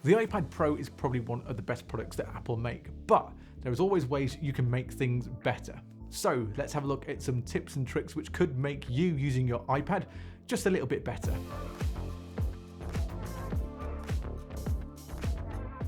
The iPad Pro is probably one of the best products that Apple make, but there is always ways you can make things better. So let's have a look at some tips and tricks which could make you using your iPad just a little bit better.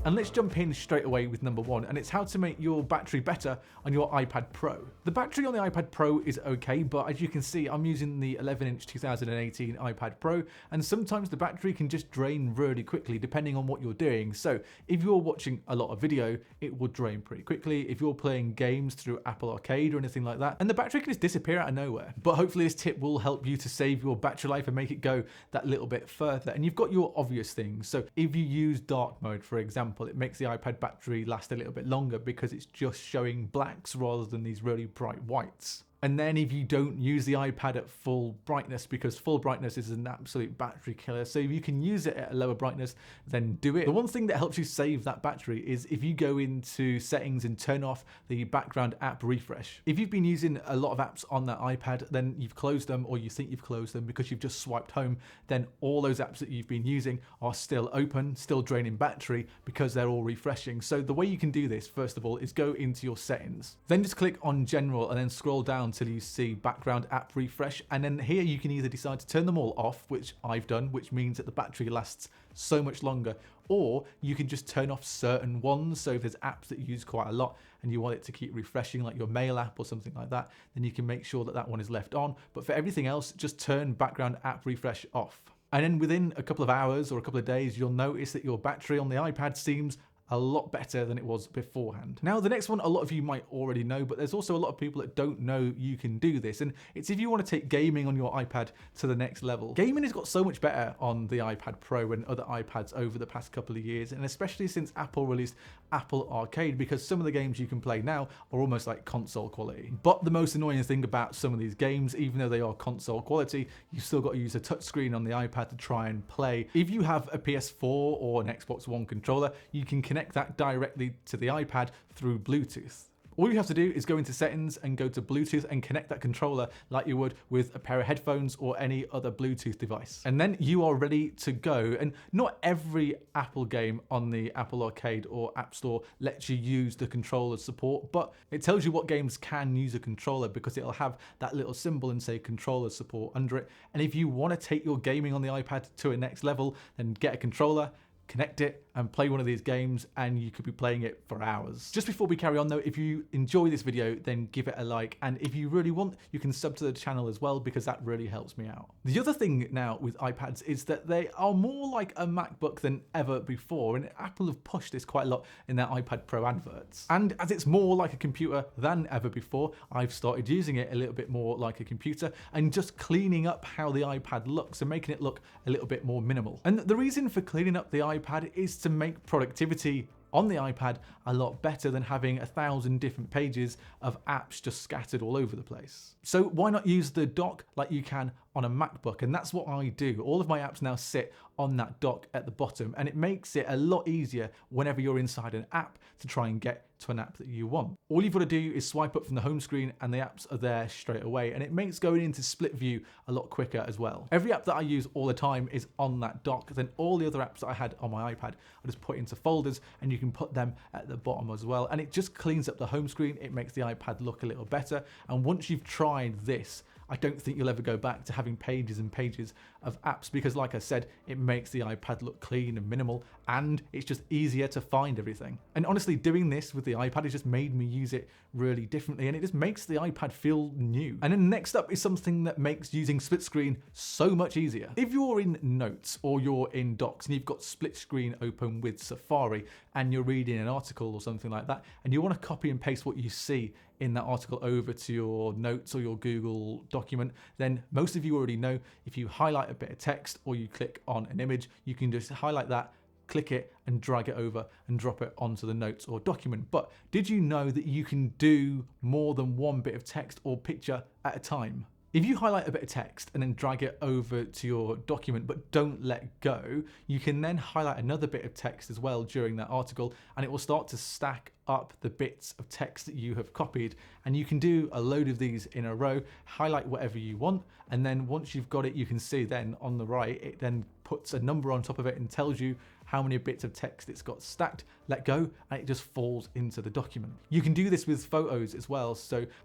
And let's jump in straight away with number one, and it's how to make your battery better on your iPad Pro. The battery on the iPad Pro is okay, but as you can see, I'm using the 11-inch 2018 iPad Pro, and sometimes the battery can just drain really quickly depending on what you're doing. So if you're watching a lot of video, it will drain pretty quickly. If you're playing games through Apple Arcade or anything like that, and the battery can just disappear out of nowhere. But hopefully this tip will help you to save your battery life and make it go that little bit further. And you've got your obvious things. So if you use dark mode, for example, it makes the iPad battery last a little bit longer because it's just showing blacks rather than these really bright whites. And then if you don't use the iPad at full brightness, because full brightness is an absolute battery killer, so if you can use it at a lower brightness, then do it. The one thing that helps you save that battery is if you go into settings and turn off the background app refresh. If you've been using a lot of apps on that iPad, then you've closed them, or you think you've closed them because you've just swiped home, then all those apps that you've been using are still open, still draining battery because they're all refreshing. So the way you can do this, first of all, is go into your settings, then just click on general and then scroll down until you see background app refresh, and then here you can either decide to turn them all off, which I've done, which means that the battery lasts so much longer, or you can just turn off certain ones. So if there's apps that you use quite a lot and you want it to keep refreshing, like your mail app or something like that, then you can make sure that that one is left on. But for everything else, just turn background app refresh off. And then within a couple of hours or a couple of days, you'll notice that your battery on the iPad seems a lot better than it was beforehand. Now, the next one, a lot of you might already know, but there's also a lot of people that don't know you can do this. And it's if you want to take gaming on your iPad to the next level. Gaming has got so much better on the iPad Pro and other iPads over the past couple of years, and especially since Apple released Apple Arcade, because some of the games you can play now are almost like console quality. But the most annoying thing about some of these games, even though they are console quality, you've still got to use a touchscreen on the iPad to try and play. If you have a PS4 or an Xbox One controller, you can connect that directly to the iPad through Bluetooth. All you have to do is go into settings and go to Bluetooth and connect that controller like you would with a pair of headphones or any other Bluetooth device. And then you are ready to go. And not every Apple game on the Apple Arcade or App Store lets you use the controller support, but it tells you what games can use a controller because it'll have that little symbol and say controller support under it. And if you want to take your gaming on the iPad to a next level, then get a controller, connect it and play one of these games, and you could be playing it for hours. Just before we carry on though, if you enjoy this video, then give it a like, and if you really want, you can sub to the channel as well, because that really helps me out. The other thing now with iPads is that they are more like a MacBook than ever before, and Apple have pushed this quite a lot in their iPad Pro adverts. And as it's more like a computer than ever before, I've started using it a little bit more like a computer and just cleaning up how the iPad looks and making it look a little bit more minimal. And the reason for cleaning up the iPad is to make productivity on the iPad a lot better than having 1,000 different pages of apps just scattered all over the place. So why not use the dock like you can on a MacBook? And that's what I do. All of my apps now sit on that dock at the bottom, and it makes it a lot easier whenever you're inside an app to try and get to an app that you want. All you've got to do is swipe up from the home screen and the apps are there straight away, and it makes going into split view a lot quicker as well. Every app that I use all the time is on that dock. Then all the other apps that I had on my iPad I just put into folders, and you can put them at the bottom as well, and it just cleans up the home screen. It makes the iPad look a little better, and once you've tried this, I don't think you'll ever go back to having pages and pages of apps, because like I said, it makes the iPad look clean and minimal, and it's just easier to find everything. And honestly, doing this with the iPad has just made me use it really differently, and it just makes the iPad feel new. And then next up is something that makes using split screen so much easier. If you're in Notes or you're in Docs and you've got split screen open with Safari and you're reading an article or something like that, and you want to copy and paste what you see in that article over to your Notes or your Google document, then most of you already know if you highlight a bit of text or you click on an image, you can just highlight that, click it and drag it over and drop it onto the notes or document. But did you know that you can do more than one bit of text or picture at a time? If you highlight a bit of text and then drag it over to your document but don't let go, you can then highlight another bit of text as well during that article, and it will start to stack up the bits of text that you have copied. And you can do a load of these in a row, highlight whatever you want, and then once you've got it, you can see then on the right, it then puts a number on top of it and tells you how many bits of text it's got stacked, let go, and it just falls into the document. You can do this with photos as well,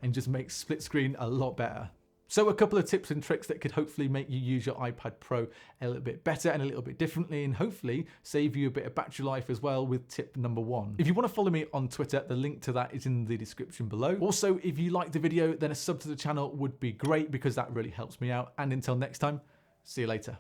and just make split screen a lot better. So a couple of tips and tricks that could hopefully make you use your iPad Pro a little bit better and a little bit differently, and hopefully save you a bit of battery life as well with tip number 1. If you want to follow me on Twitter, the link to that is in the description below. Also, if you like the video, then a sub to the channel would be great because that really helps me out. And until next time, see you later.